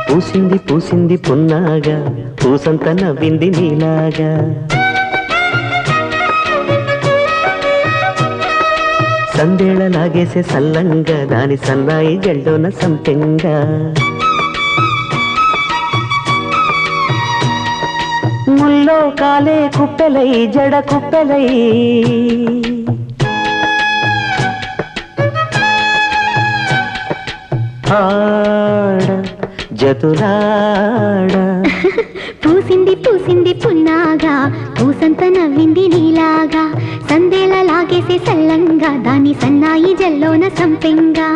పూసింది పూసింది పున్నాగా పూసంత నవ్వింది నీలాగా సందేళ లాగేసే సల్లంగా దాని సన్నాయి జల్లోన సంపెంగా ముల్లో కాలే కుప్పెలై జడ కుప్పెలై ఆడ జతులాడ పూసింది పూసింది పున్నాగా పూసంత నవ్వింది నీలాగా సందేల లాగేసే సల్లంగా దాని సన్నాయి జల్లోన సంపెంగా